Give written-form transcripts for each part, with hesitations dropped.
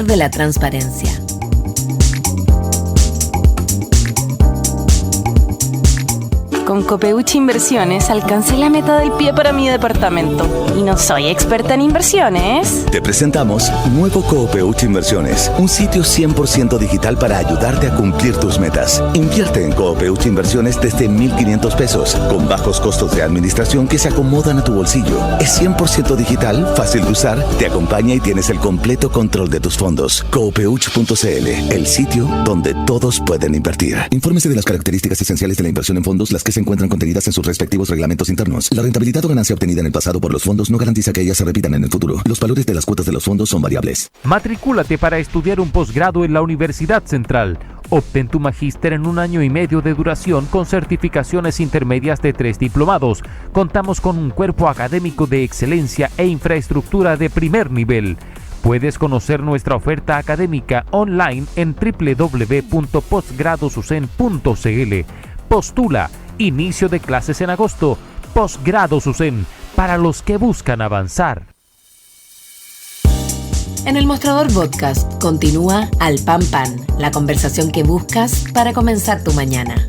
poder de la transparencia. Con Copeuchi Inversiones alcancé la meta del pie para mi departamento. Y no soy experta en inversiones. Te presentamos Nuevo Copeuchi Inversiones, un sitio 100% digital para ayudarte a cumplir tus metas. Invierte en Copeuchi Inversiones desde 1,500 pesos, con bajos costos de administración que se acomodan a tu bolsillo. Es 100% digital, fácil de usar, te acompaña y tienes el completo control de tus fondos. Copeuchi.cl, el sitio donde todos pueden invertir. Infórmese de las características esenciales de la inversión en fondos, las que se encuentran contenidas en sus respectivos reglamentos internos. La rentabilidad o ganancia obtenida en el pasado por los fondos no garantiza que ellas se repitan en el futuro. Los valores de las cuotas de los fondos son variables. Matricúlate para estudiar un posgrado en la Universidad Central. Obtén tu magíster en 1 año y medio de duración con certificaciones intermedias de 3 diplomados. Contamos con un cuerpo académico de excelencia e infraestructura de primer nivel. Puedes conocer nuestra oferta académica online en www.postgradosusen.cl. Postula. Inicio de clases en agosto. Posgrado SUSEN, para los que buscan avanzar. En el Mostrador Podcast continúa Al Pan Pan, la conversación que buscas para comenzar tu mañana.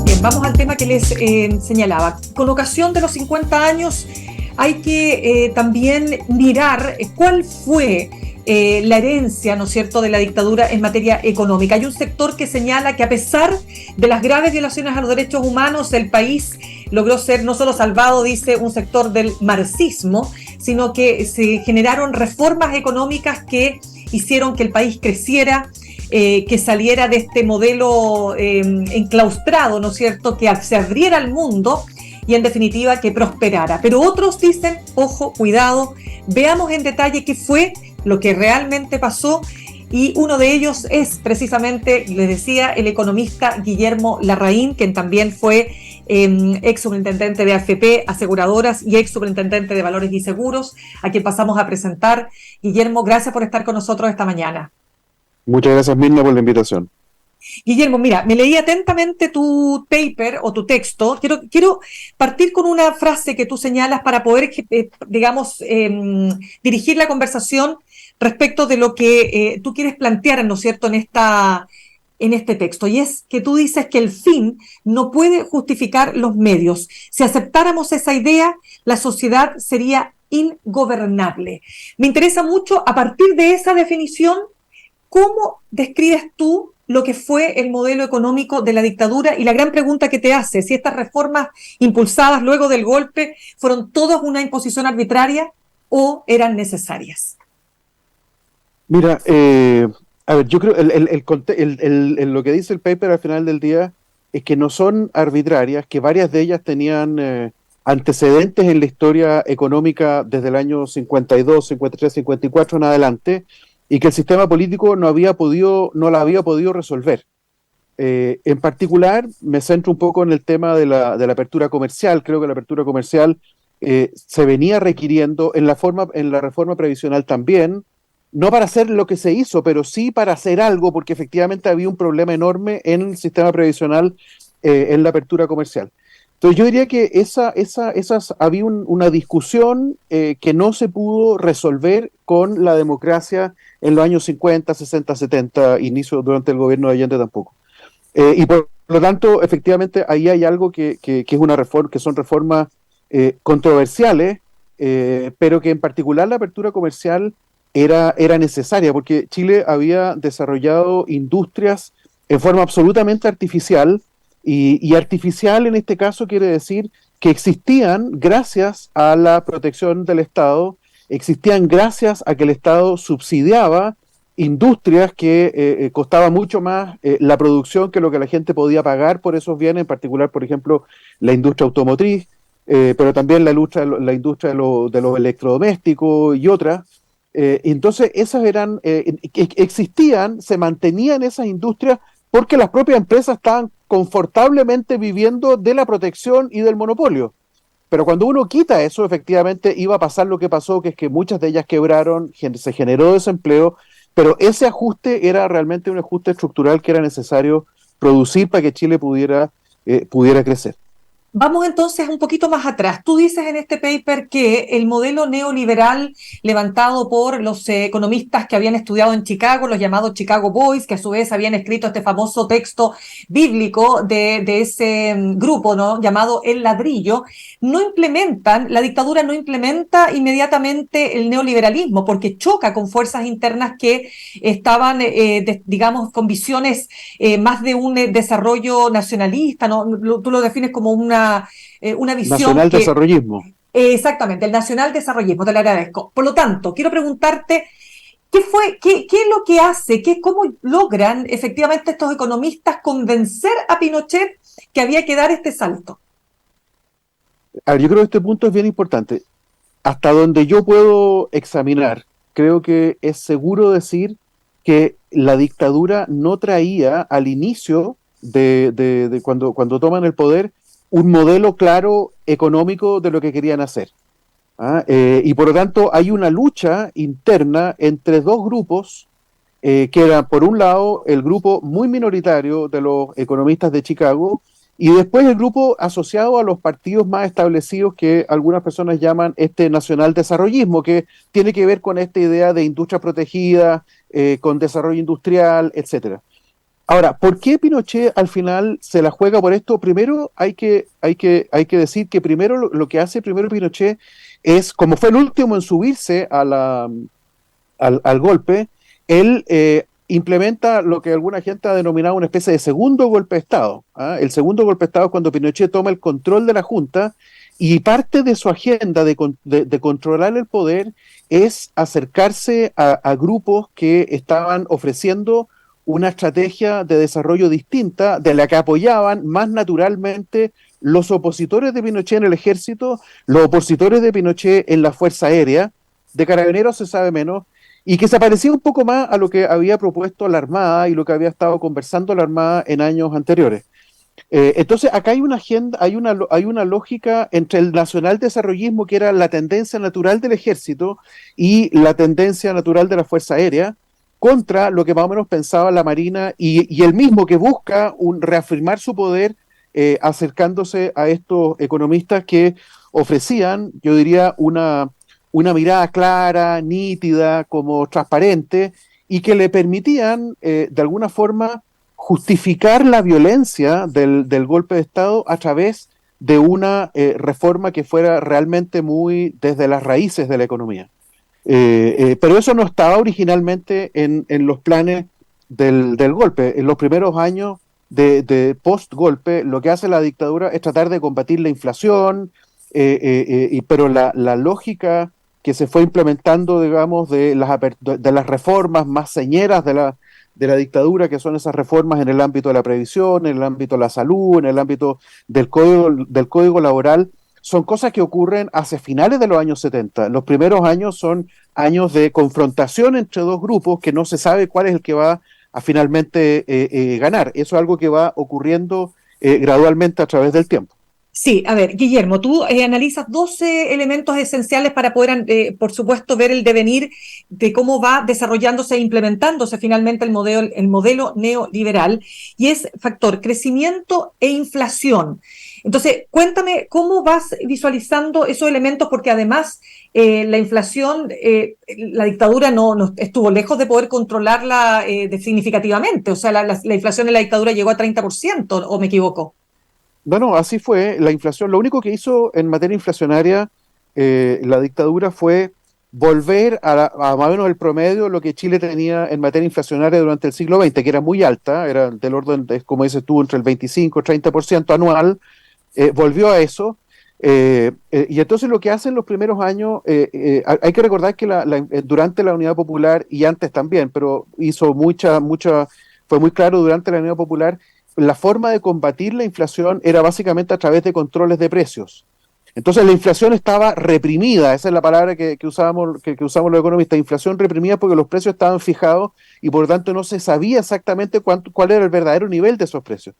Bien, vamos al tema que les señalaba. Con ocasión de los 50 años hay que también mirar cuál fue la herencia, ¿no es cierto?, de la dictadura en materia económica. Hay un sector que señala que a pesar de las graves violaciones a los derechos humanos, el país logró ser no solo salvado, dice un sector del marxismo, sino que se generaron reformas económicas que hicieron que el país creciera, que saliera de este modelo enclaustrado, ¿no es cierto?, que se abriera al mundo y en definitiva que prosperara. Pero otros dicen, ojo, cuidado, veamos en detalle qué fue lo que realmente pasó, y uno de ellos es precisamente, les decía, el economista Guillermo Larraín, quien también fue ex superintendente de AFP, aseguradoras, y ex superintendente de valores y seguros, a quien pasamos a presentar. Guillermo, gracias por estar con nosotros esta mañana. Muchas gracias, Mirna, por la invitación. Guillermo, mira, me leí atentamente tu paper o tu texto. Quiero partir con una frase que tú señalas para poder, dirigir la conversación respecto de lo que tú quieres plantear, ¿no es cierto?, en este texto. Y es que tú dices que el fin no puede justificar los medios. Si aceptáramos esa idea, la sociedad sería ingobernable. Me interesa mucho, a partir de esa definición, ¿cómo describes tú lo que fue el modelo económico de la dictadura? Y la gran pregunta que te hace, si estas reformas impulsadas luego del golpe fueron todas una imposición arbitraria o eran necesarias. Mira, a ver, yo creo lo que dice el paper al final del día es que no son arbitrarias, que varias de ellas tenían antecedentes en la historia económica desde el año 52, 53, 54 en adelante, y que el sistema político no la había podido resolver. En particular, me centro un poco en el tema de la apertura comercial. Creo que la apertura comercial se venía requiriendo en la reforma previsional también, no para hacer lo que se hizo, pero sí para hacer algo, porque efectivamente había un problema enorme en el sistema previsional, en la apertura comercial. Entonces yo diría que había una discusión que no se pudo resolver con la democracia en los años 50, 60, 70, durante el gobierno de Allende tampoco. Y por lo tanto, efectivamente, ahí hay algo que es una reforma, que son reformas controversiales, pero que en particular la apertura comercial era necesaria, porque Chile había desarrollado industrias en forma absolutamente artificial, y artificial en este caso quiere decir que existían gracias a la protección del Estado, existían gracias a que el Estado subsidiaba industrias que costaba mucho más la producción que lo que la gente podía pagar por esos bienes, en particular, por ejemplo, la industria automotriz, pero también la industria de los electrodomésticos y otras. Entonces, esas existían, se mantenían esas industrias porque las propias empresas estaban confortablemente viviendo de la protección y del monopolio. Pero cuando uno quita eso, efectivamente iba a pasar lo que pasó, que es que muchas de ellas quebraron, se generó desempleo, pero ese ajuste era realmente un ajuste estructural que era necesario producir para que Chile pudiera crecer. Vamos entonces un poquito más atrás. Tú dices en este paper que el modelo neoliberal levantado por los economistas que habían estudiado en Chicago, los llamados Chicago Boys, que a su vez habían escrito este famoso texto bíblico de ese grupo, ¿no?, llamado El Ladrillo, la dictadura no implementa inmediatamente el neoliberalismo porque choca con fuerzas internas que estaban, digamos, con visiones más de un desarrollo nacionalista, ¿no? Tú lo defines como una visión Nacional desarrollismo. Exactamente, el nacional desarrollismo, te lo agradezco. Por lo tanto, quiero preguntarte, ¿qué es lo que hace, cómo logran efectivamente estos economistas convencer a Pinochet que había que dar este salto? A ver, yo creo que este punto es bien importante. Hasta donde yo puedo examinar, creo que es seguro decir que la dictadura no traía al inicio de cuando toman el poder un modelo claro económico de lo que querían hacer. Y por lo tanto hay una lucha interna entre dos grupos, que era por un lado el grupo muy minoritario de los economistas de Chicago y después el grupo asociado a los partidos más establecidos que algunas personas llaman nacional desarrollismo, que tiene que ver con esta idea de industria protegida, con desarrollo industrial, etcétera. Ahora, ¿por qué Pinochet al final se la juega por esto? Primero hay que decir que primero lo que hace primero Pinochet es, como fue el último en subirse al golpe, él implementa lo que alguna gente ha denominado una especie de segundo golpe de Estado. El segundo golpe de Estado es cuando Pinochet toma el control de la Junta y parte de su agenda de controlar el poder es acercarse a grupos que estaban ofreciendo una estrategia de desarrollo distinta de la que apoyaban más naturalmente los opositores de Pinochet en el ejército, los opositores de Pinochet en la Fuerza Aérea, de Carabineros se sabe menos, y que se parecía un poco más a lo que había propuesto la Armada y lo que había estado conversando la Armada en años anteriores. Entonces acá hay una agenda, hay una lógica entre el nacional desarrollismo, que era la tendencia natural del ejército, y la tendencia natural de la Fuerza Aérea, contra lo que más o menos pensaba la Marina y el mismo que busca reafirmar su poder, acercándose a estos economistas que ofrecían, yo diría, una mirada clara, nítida, como transparente, y que le permitían, de alguna forma, justificar la violencia del golpe de Estado a través de una reforma que fuera realmente muy desde las raíces de la economía. Pero eso no estaba originalmente en los planes del golpe. En los primeros años de post-golpe, lo que hace la dictadura es tratar de combatir la inflación, pero la lógica que se fue implementando, digamos, de las reformas más señeras de la dictadura, que son esas reformas en el ámbito de la previsión, en el ámbito de la salud, en el ámbito del código laboral, son cosas que ocurren hacia finales de los años 70. Los primeros años son años de confrontación entre dos grupos que no se sabe cuál es el que va a finalmente ganar. Eso es algo que va ocurriendo gradualmente a través del tiempo. Sí, a ver, Guillermo, tú analizas 12 elementos esenciales para poder, por supuesto, ver el devenir de cómo va desarrollándose e implementándose finalmente el modelo neoliberal, y es factor crecimiento e inflación. Entonces, cuéntame cómo vas visualizando esos elementos, porque además la inflación, la dictadura no estuvo lejos de poder controlarla significativamente. O sea, la inflación en la dictadura llegó a 30%, ¿o me equivoco? No, así fue la inflación. Lo único que hizo en materia inflacionaria la dictadura fue volver a más o menos el promedio de lo que Chile tenía en materia inflacionaria durante el siglo XX, que era muy alta, era del orden, como dices tú, entre el 25 y 30% anual. Volvió a eso, y entonces lo que hacen los primeros años, hay que recordar que durante la Unidad Popular, y antes también, pero fue muy claro durante la Unidad Popular, la forma de combatir la inflación era básicamente a través de controles de precios. Entonces la inflación estaba reprimida, esa es la palabra que usamos los economistas, inflación reprimida, porque los precios estaban fijados y por lo tanto no se sabía exactamente cuál era el verdadero nivel de esos precios.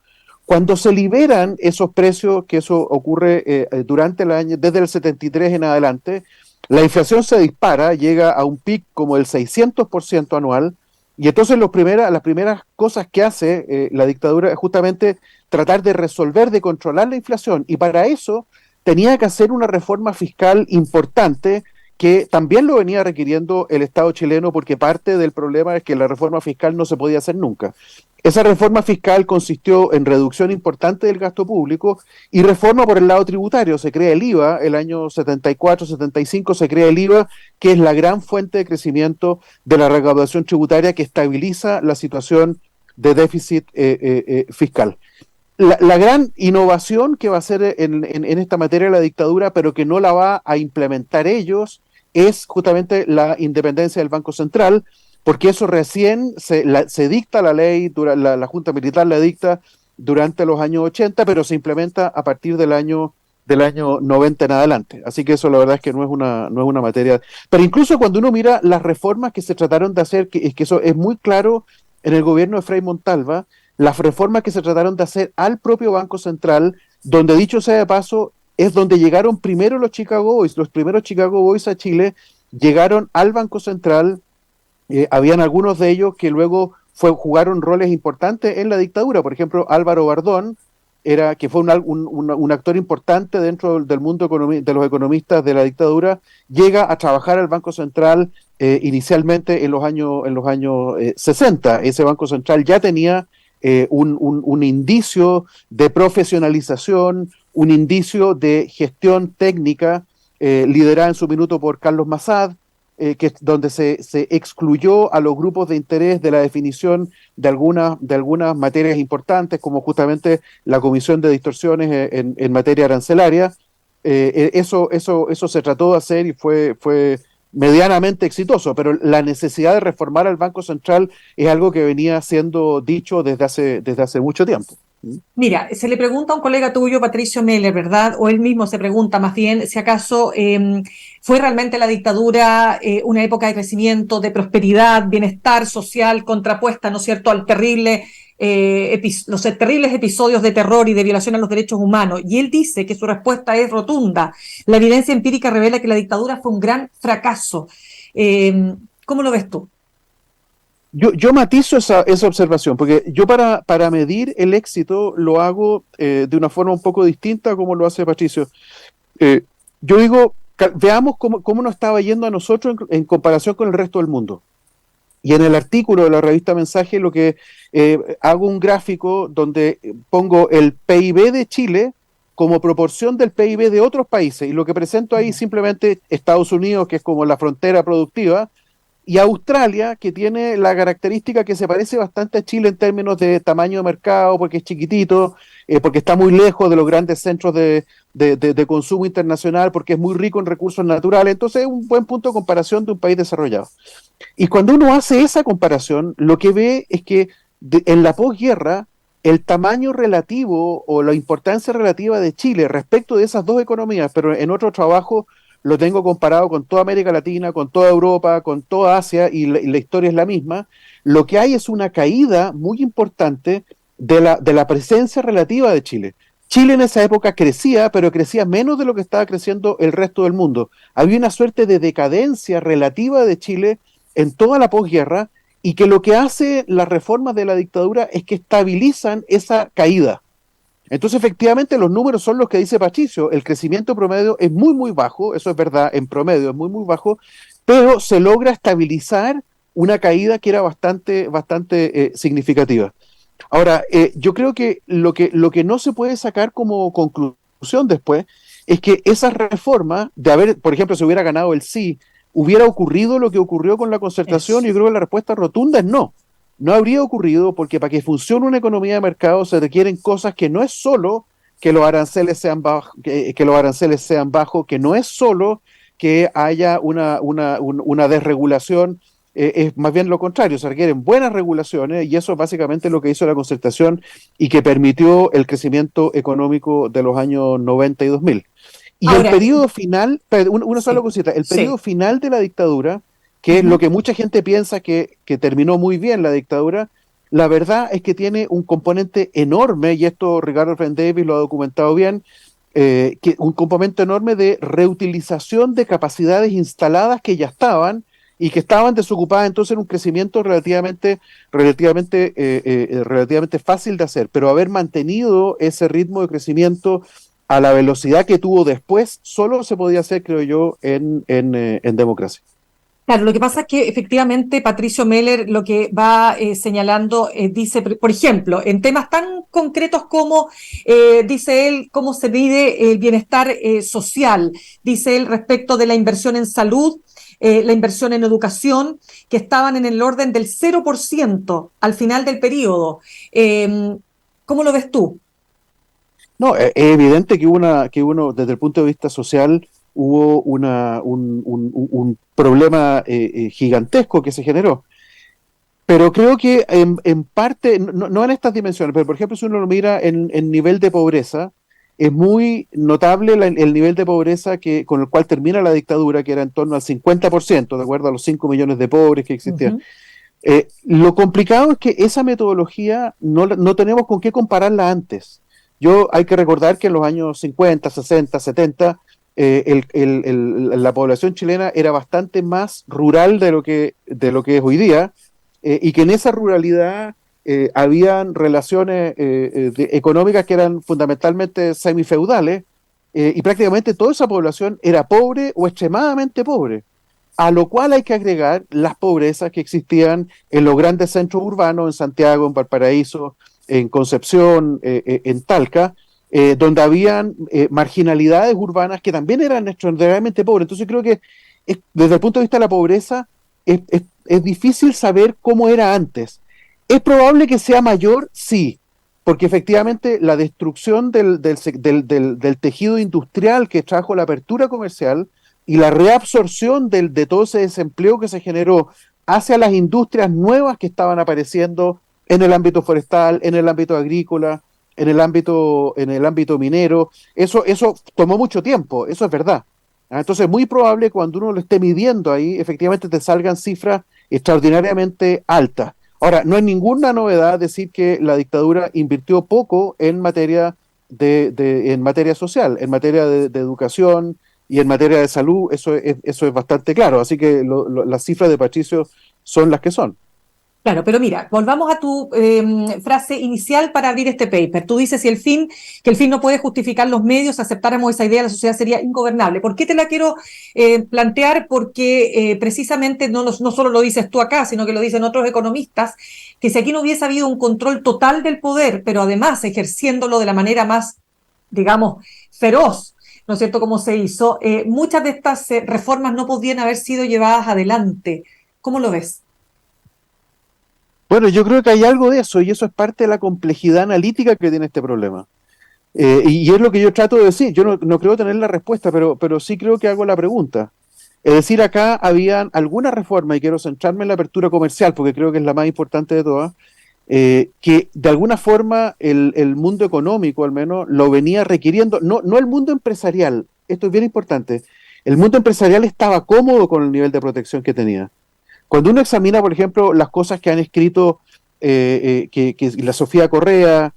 Cuando se liberan esos precios, que eso ocurre durante el año, desde el 73 en adelante, la inflación se dispara, llega a un pic como el 600% anual, Y entonces las primeras cosas que hace la dictadura es justamente tratar de resolver, de controlar la inflación. Y para eso tenía que hacer una reforma fiscal importante que también lo venía requiriendo el Estado chileno, porque parte del problema es que la reforma fiscal no se podía hacer nunca. Esa reforma fiscal consistió en reducción importante del gasto público y reforma por el lado tributario. Se crea el IVA, el año 74, 75 se crea el IVA, que es la gran fuente de crecimiento de la recaudación tributaria que estabiliza la situación de déficit fiscal. La gran innovación que va a hacer en esta materia la dictadura, pero que no la va a implementar ellos, es justamente la independencia del Banco Central, porque eso recién se dicta la ley, la Junta Militar la dicta durante los años 80, pero se implementa a partir del año 90 en adelante. Así que eso la verdad es que no es una materia. Pero incluso cuando uno mira las reformas que se trataron de hacer, que eso es muy claro en el gobierno de Frei Montalva, las reformas que se trataron de hacer al propio Banco Central, donde dicho sea de paso, es donde llegaron primero los Chicago Boys. Los primeros Chicago Boys a Chile llegaron al Banco Central. Habían algunos de ellos que luego jugaron roles importantes en la dictadura. Por ejemplo, Álvaro Bardón, que fue un actor importante dentro del mundo de los economistas de la dictadura, llega a trabajar al Banco Central inicialmente en los años 60. Ese Banco Central ya tenía un indicio de profesionalización, un indicio de gestión técnica, liderada en su minuto por Carlos Massad, donde se excluyó a los grupos de interés de la definición de algunas materias importantes, como justamente la Comisión de Distorsiones en materia arancelaria. Eso se trató de hacer y fue medianamente exitoso, pero la necesidad de reformar al Banco Central es algo que venía siendo dicho desde hace mucho tiempo. Mira, se le pregunta a un colega tuyo, Patricio Meller, ¿verdad? O él mismo se pregunta más bien si acaso fue realmente la dictadura una época de crecimiento, de prosperidad, bienestar social, contrapuesta, ¿no es cierto?, al terribles episodios de terror y de violación a los derechos humanos. Y él dice que su respuesta es rotunda. La evidencia empírica revela que la dictadura fue un gran fracaso. ¿Cómo lo ves tú? Yo matizo esa observación, porque yo para medir el éxito lo hago de una forma un poco distinta a como lo hace Patricio. Yo digo, veamos cómo nos estaba yendo a nosotros en comparación con el resto del mundo. Y en el artículo de la revista Mensaje lo que hago un gráfico donde pongo el PIB de Chile como proporción del PIB de otros países, y lo que presento ahí simplemente Estados Unidos, que es como la frontera productiva, y Australia, que tiene la característica que se parece bastante a Chile en términos de tamaño de mercado, porque es chiquitito, porque está muy lejos de los grandes centros de consumo internacional, porque es muy rico en recursos naturales. Entonces es un buen punto de comparación de un país desarrollado. Y cuando uno hace esa comparación, lo que ve es que en la posguerra, el tamaño relativo o la importancia relativa de Chile respecto de esas dos economías, pero en otro trabajo lo tengo comparado con toda América Latina, con toda Europa, con toda Asia, y la historia es la misma. Lo que hay es una caída muy importante de la presencia relativa de Chile. Chile en esa época crecía, pero crecía menos de lo que estaba creciendo el resto del mundo. Había una suerte de decadencia relativa de Chile en toda la posguerra, y que lo que hace las reformas de la dictadura es que estabilizan esa caída. Entonces, efectivamente, los números son los que dice Patricio. El crecimiento promedio es muy, muy bajo, eso es verdad, en promedio es muy, muy bajo, pero se logra estabilizar una caída que era bastante significativa. Ahora, yo creo que lo que no se puede sacar como conclusión después es que esas reformas, por ejemplo, si hubiera ganado el sí, hubiera ocurrido lo que ocurrió con la concertación. Yo creo que la respuesta rotunda es no. No habría ocurrido, porque para que funcione una economía de mercado se requieren cosas que no es solo que los aranceles sean bajos, que no es solo que haya una desregulación, es más bien lo contrario, se requieren buenas regulaciones, y eso es básicamente lo que hizo la concertación y que permitió el crecimiento económico de los años 90 y 2000. Y ahora, el periodo final, una sola cosita, el periodo final de la dictadura, que es lo que mucha gente piensa que terminó muy bien la dictadura, la verdad es que tiene un componente enorme, y esto Ricardo Efraín Davis lo ha documentado bien, que un componente enorme de reutilización de capacidades instaladas que ya estaban, y que estaban desocupadas entonces en un crecimiento relativamente fácil de hacer, pero haber mantenido ese ritmo de crecimiento a la velocidad que tuvo después, solo se podía hacer, creo yo, en democracia. Claro, lo que pasa es que efectivamente Patricio Meller lo que va señalando, dice, por ejemplo, en temas tan concretos como, dice él, cómo se mide el bienestar social, dice él respecto de la inversión en salud, la inversión en educación, que estaban en el orden del 0% al final del periodo. ¿Cómo lo ves tú? No, es evidente que uno, desde el punto de vista social, hubo un problema gigantesco que se generó. Pero creo que en parte, no en estas dimensiones, pero por ejemplo, si uno lo mira en nivel de pobreza, es muy notable el nivel de pobreza con el cual termina la dictadura, que era en torno al 50%, de acuerdo a los 5 millones de pobres que existían. Lo complicado es que esa metodología no tenemos con qué compararla antes. Hay que recordar que en los años 50, 60, 70, la población chilena era bastante más rural de lo que es hoy día, y que en esa ruralidad habían relaciones económicas que eran fundamentalmente semifeudales, y prácticamente toda esa población era pobre o extremadamente pobre. A lo cual hay que agregar las pobrezas que existían en los grandes centros urbanos, en Santiago, en Valparaíso, en Concepción, en Talca, donde habían marginalidades urbanas que también eran extraordinariamente pobres. Entonces creo que desde el punto de vista de la pobreza es difícil saber cómo era antes. ¿Es probable que sea mayor? Sí, porque efectivamente la destrucción del tejido industrial que trajo la apertura comercial y la reabsorción de todo ese desempleo que se generó hacia las industrias nuevas que estaban apareciendo en el ámbito forestal, en el ámbito agrícola, en el ámbito minero, eso tomó mucho tiempo, eso es verdad. Entonces es muy probable cuando uno lo esté midiendo ahí, efectivamente te salgan cifras extraordinariamente altas. Ahora, no es ninguna novedad decir que la dictadura invirtió poco en materia en materia social, en materia de educación y en materia de salud, eso es bastante claro. Así que las cifras de Patricio son las que son. Claro, pero mira, volvamos a tu frase inicial para abrir este paper. Tú dices que el fin no puede justificar los medios, aceptáramos esa idea, la sociedad sería ingobernable. ¿Por qué te la quiero plantear? Porque precisamente no solo lo dices tú acá, sino que lo dicen otros economistas, que si aquí no hubiese habido un control total del poder, pero además ejerciéndolo de la manera más, digamos, feroz, ¿no es cierto?, como se hizo, muchas de estas reformas no podrían haber sido llevadas adelante. ¿Cómo lo ves? Bueno, yo creo que hay algo de eso, y eso es parte de la complejidad analítica que tiene este problema. Y es lo que yo trato de decir. Yo no creo tener la respuesta, pero sí creo que hago la pregunta. Es decir, acá habían alguna reforma, y quiero centrarme en la apertura comercial, porque creo que es la más importante de todas, que de alguna forma el mundo económico, al menos, lo venía requiriendo. No el mundo empresarial, esto es bien importante. El mundo empresarial estaba cómodo con el nivel de protección que tenía. Cuando uno examina, por ejemplo, las cosas que han escrito que la Sofía Correa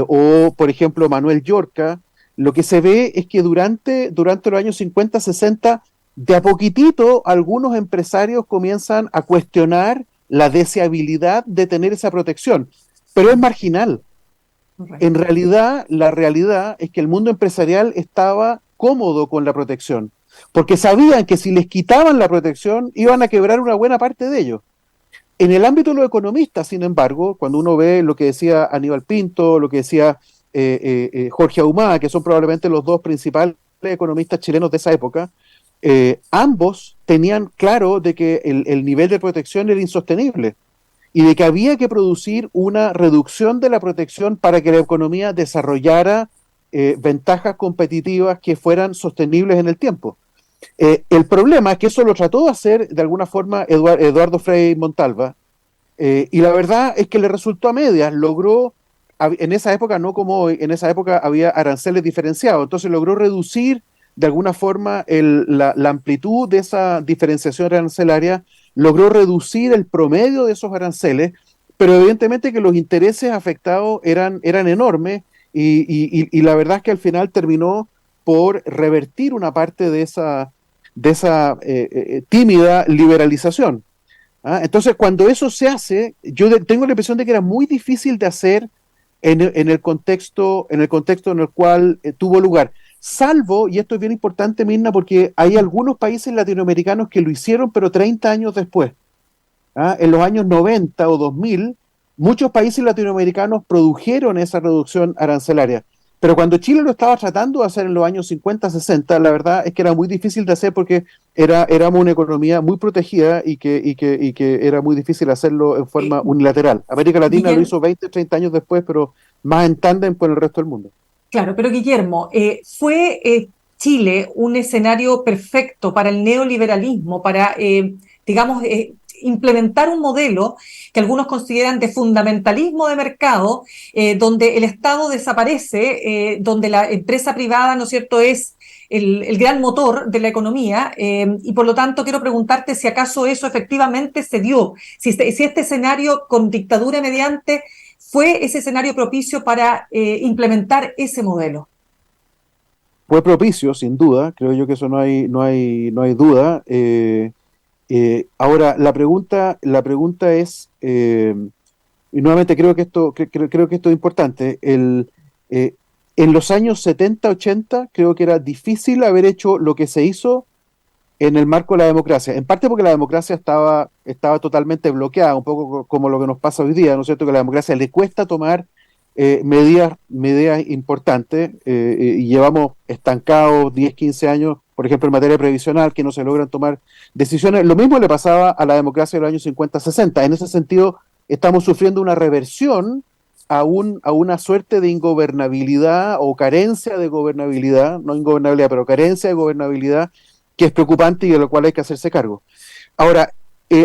o, por ejemplo, Manuel Llorca, lo que se ve es que durante los años 50, 60, de a poquitito algunos empresarios comienzan a cuestionar la deseabilidad de tener esa protección, pero es marginal. En realidad, la realidad es que el mundo empresarial estaba cómodo con la protección, porque sabían que si les quitaban la protección iban a quebrar una buena parte de ellos. En el ámbito de los economistas, sin embargo, cuando uno ve lo que decía Aníbal Pinto, lo que decía Jorge Ahumada, que son probablemente los dos principales economistas chilenos de esa época, ambos tenían claro de que el nivel de protección era insostenible y de que había que producir una reducción de la protección para que la economía desarrollara ventajas competitivas que fueran sostenibles en el tiempo. El problema es que eso lo trató de hacer de alguna forma Eduardo Frei Montalva, y la verdad es que le resultó a medias. Logró, en esa época, no como hoy, en esa época había aranceles diferenciados, entonces logró reducir de alguna forma la amplitud de esa diferenciación arancelaria, logró reducir el promedio de esos aranceles, pero evidentemente que los intereses afectados eran enormes, y la verdad es que al final terminó por revertir una parte de tímida liberalización. ¿Ah? Entonces, cuando eso se hace, tengo la impresión de que era muy difícil de hacer en el contexto en el cual tuvo lugar. Salvo, y esto es bien importante, Mirna, porque hay algunos países latinoamericanos que lo hicieron, pero 30 años después. ¿Ah? En los años 90 o 2000, muchos países latinoamericanos produjeron esa reducción arancelaria. Pero cuando Chile lo estaba tratando de hacer en los años 50, 60, la verdad es que era muy difícil de hacer porque éramos una economía muy protegida y que era muy difícil hacerlo en forma unilateral. América Latina lo hizo 20, 30 años después, pero más en tándem con el resto del mundo. Claro, pero Guillermo, ¿fue Chile un escenario perfecto para el neoliberalismo, para, digamos, implementar un modelo que algunos consideran de fundamentalismo de mercado, donde el Estado desaparece, donde la empresa privada, ¿no es cierto?, es el gran motor de la economía, y por lo tanto quiero preguntarte si acaso eso efectivamente se dio, si este escenario con dictadura mediante fue ese escenario propicio para implementar ese modelo. Fue propicio, sin duda, creo yo que eso no hay duda. Ahora, la pregunta es, y nuevamente creo que esto es importante, en los años 70, 80, creo que era difícil haber hecho lo que se hizo en el marco de la democracia, en parte porque la democracia estaba totalmente bloqueada, un poco como lo que nos pasa hoy día, ¿no es cierto?, que a la democracia le cuesta tomar medidas importantes, y llevamos estancados 10, 15 años, por ejemplo, en materia previsional, que no se logran tomar decisiones. Lo mismo le pasaba a la democracia de los años 50, 60. En ese sentido, estamos sufriendo una reversión a una suerte de ingobernabilidad o carencia de gobernabilidad, no ingobernabilidad, pero carencia de gobernabilidad, que es preocupante y de lo cual hay que hacerse cargo. Ahora,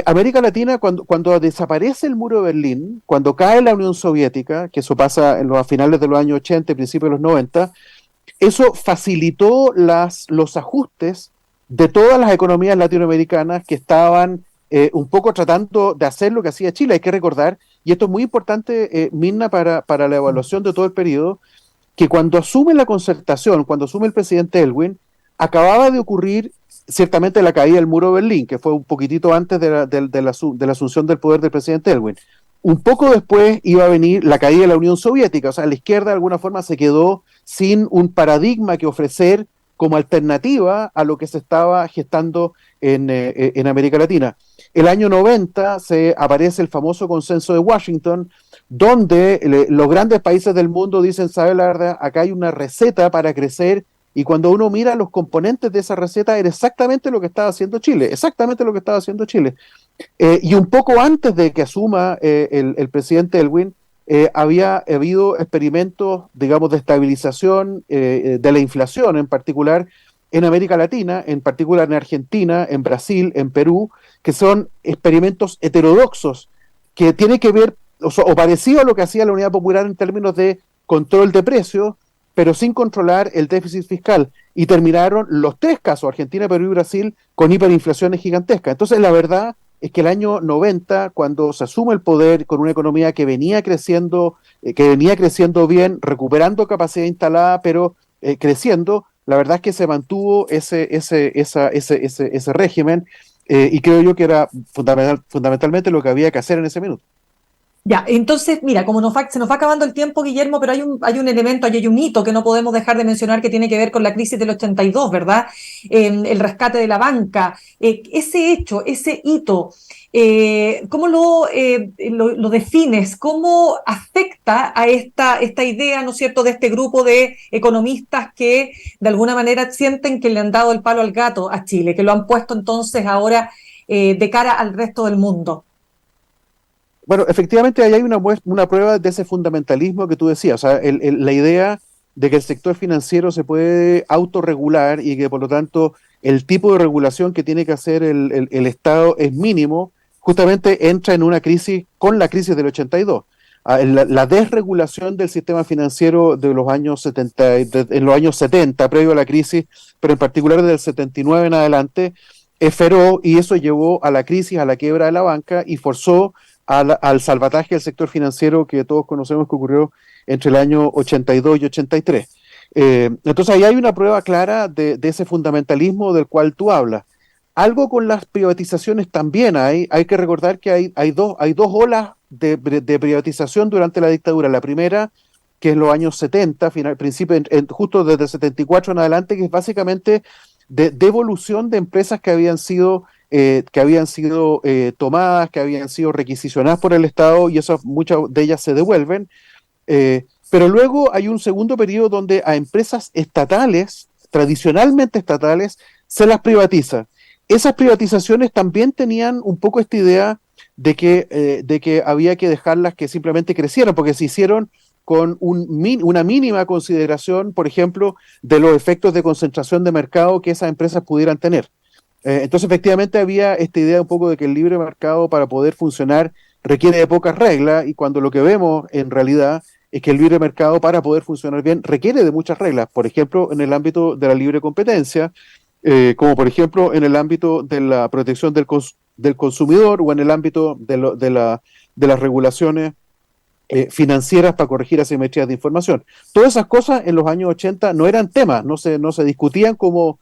América Latina, cuando desaparece el muro de Berlín, cuando cae la Unión Soviética, que eso pasa a finales de los años 80 y principios de los 90, eso facilitó los ajustes de todas las economías latinoamericanas que estaban un poco tratando de hacer lo que hacía Chile. Hay que recordar, y esto es muy importante, Mirna, para la evaluación de todo el periodo, que cuando asume la concertación, cuando asume el presidente Elwin, acababa de ocurrir ciertamente la caída del muro de Berlín, que fue un poquitito antes de la asunción del poder del presidente Elwin. Un poco después iba a venir la caída de la Unión Soviética, o sea, la izquierda de alguna forma se quedó sin un paradigma que ofrecer como alternativa a lo que se estaba gestando en América Latina. El año 90 aparece el famoso consenso de Washington, donde los grandes países del mundo dicen, ¿sabe la verdad? Acá hay una receta para crecer. Y cuando uno mira los componentes de esa receta, era exactamente lo que estaba haciendo Chile, exactamente lo que estaba haciendo Chile. Y un poco antes de que asuma el presidente Elwin, había habido experimentos, digamos, de estabilización de la inflación, en particular en América Latina, en particular en Argentina, en Brasil, en Perú, que son experimentos heterodoxos, que tienen que ver, o parecido a lo que hacía la Unidad Popular en términos de control de precios, pero sin controlar el déficit fiscal. Y terminaron los tres casos, Argentina, Perú y Brasil, con hiperinflaciones gigantescas. Entonces, la verdad es que el año 90, cuando se asume el poder con una economía que venía creciendo bien, recuperando capacidad instalada, pero creciendo, la verdad es que se mantuvo ese régimen, y creo yo que era fundamentalmente lo que había que hacer en ese minuto. Ya, entonces, mira, como se nos va acabando el tiempo, Guillermo, pero hay un elemento, hay un hito que no podemos dejar de mencionar que tiene que ver con la crisis del 82, ¿verdad? El rescate de la banca. Ese hecho, ese hito, ¿cómo lo defines? ¿Cómo afecta a esta idea, ¿no es cierto?, de este grupo de economistas que de alguna manera sienten que le han dado el palo al gato a Chile, que lo han puesto entonces ahora de cara al resto del mundo? Bueno, efectivamente ahí hay una prueba de ese fundamentalismo que tú decías, o sea, la idea de que el sector financiero se puede autorregular y que por lo tanto el tipo de regulación que tiene que hacer el Estado es mínimo, justamente entra en una crisis con la crisis del 82. La desregulación del sistema financiero de los años 70, en los años 70, previo a la crisis, pero en particular del 79 en adelante, es feroz, y eso llevó a la crisis, a la quiebra de la banca y forzó al salvataje del sector financiero que todos conocemos que ocurrió entre el año 82 y 83. Entonces ahí hay una prueba clara de ese fundamentalismo del cual tú hablas. Algo con las privatizaciones también hay que recordar que hay dos olas de privatización durante la dictadura. La primera, que es los años 70, justo desde el 74 en adelante, que es básicamente de devolución de empresas que habían sido tomadas, que habían sido requisicionadas por el Estado, y muchas de ellas se devuelven. Pero luego hay un segundo periodo donde a empresas estatales, tradicionalmente estatales, se las privatiza. Esas privatizaciones también tenían un poco esta idea de que había que dejarlas que simplemente crecieran, porque se hicieron con una mínima consideración, por ejemplo, de los efectos de concentración de mercado que esas empresas pudieran tener. Entonces, efectivamente, había esta idea un poco de que el libre mercado, para poder funcionar, requiere de pocas reglas, y cuando lo que vemos en realidad es que el libre mercado, para poder funcionar bien, requiere de muchas reglas. Por ejemplo, en el ámbito de la libre competencia, como por ejemplo en el ámbito de la protección del consumidor, o en el ámbito de las regulaciones financieras para corregir asimetrías de información. Todas esas cosas en los años 80 no eran temas, no se discutían como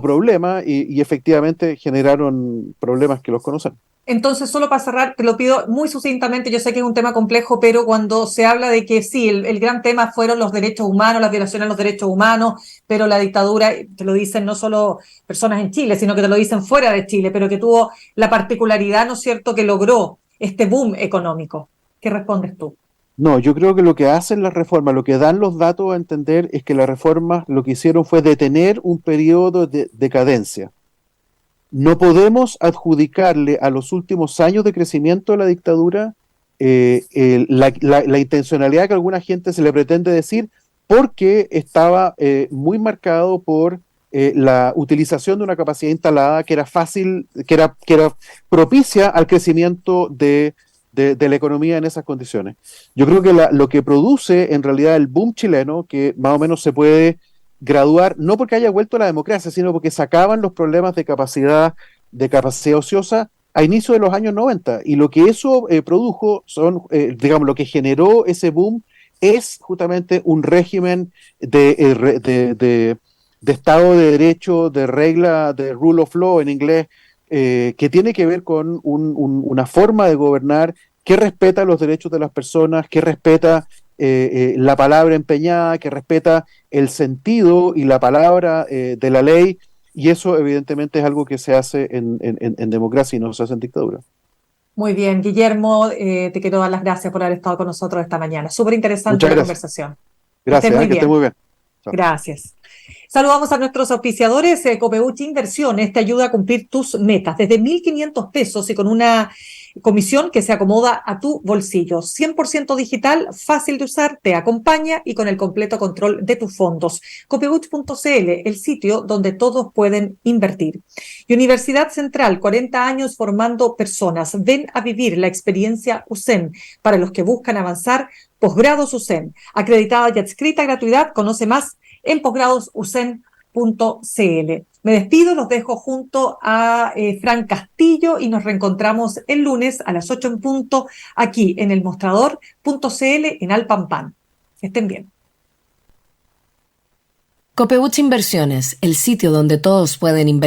problema, y efectivamente generaron problemas que los conocen. Entonces, solo para cerrar, te lo pido muy sucintamente, yo sé que es un tema complejo, pero cuando se habla de que sí, el gran tema fueron los derechos humanos, las violaciones a los derechos humanos, pero la dictadura, te lo dicen no solo personas en Chile, sino que te lo dicen fuera de Chile, pero que tuvo la particularidad, ¿no es cierto?, que logró este boom económico. ¿Qué respondes tú? No, yo creo que lo que hacen las reformas, lo que dan los datos a entender, es que las reformas lo que hicieron fue detener un periodo de decadencia. No podemos adjudicarle a los últimos años de crecimiento de la dictadura la intencionalidad que a alguna gente se le pretende decir, porque estaba muy marcado por la utilización de una capacidad instalada que era fácil, que era propicia al crecimiento de la economía en esas condiciones. Yo creo que lo que produce en realidad el boom chileno, que más o menos se puede graduar, no porque haya vuelto la democracia, sino porque sacaban los problemas de capacidad ociosa a inicio de los años 90, y lo que eso produjo digamos, lo que generó ese boom es justamente un régimen de Estado de Derecho, de regla, de rule of law en inglés, que tiene que ver con una forma de gobernar que respeta los derechos de las personas, que respeta la palabra empeñada, que respeta el sentido y la palabra de la ley, y eso evidentemente es algo que se hace en democracia y no se hace en dictadura. Muy bien, Guillermo, te quiero dar las gracias por haber estado con nosotros esta mañana. Súper interesante la conversación. Gracias, que esté muy bien. Chao. Gracias. Saludamos a nuestros auspiciadores. Copeuchi Inversiones te ayuda a cumplir tus metas desde 1.500 pesos y con una comisión que se acomoda a tu bolsillo. 100% digital, fácil de usar, te acompaña y con el completo control de tus fondos. Copeuch.cl, el sitio donde todos pueden invertir. Y Universidad Central, 40 años formando personas. Ven a vivir la experiencia USEM para los que buscan avanzar. Posgrados USEM, acreditada y adscrita a gratuidad. Conoce más en posgradosusen.cl. Me despido, los dejo junto a Fran Castillo y nos reencontramos el lunes a las 8 en punto aquí en el mostrador.cl en Alpampan. Que estén bien. Copeuchi Inversiones, el sitio donde todos pueden invertir.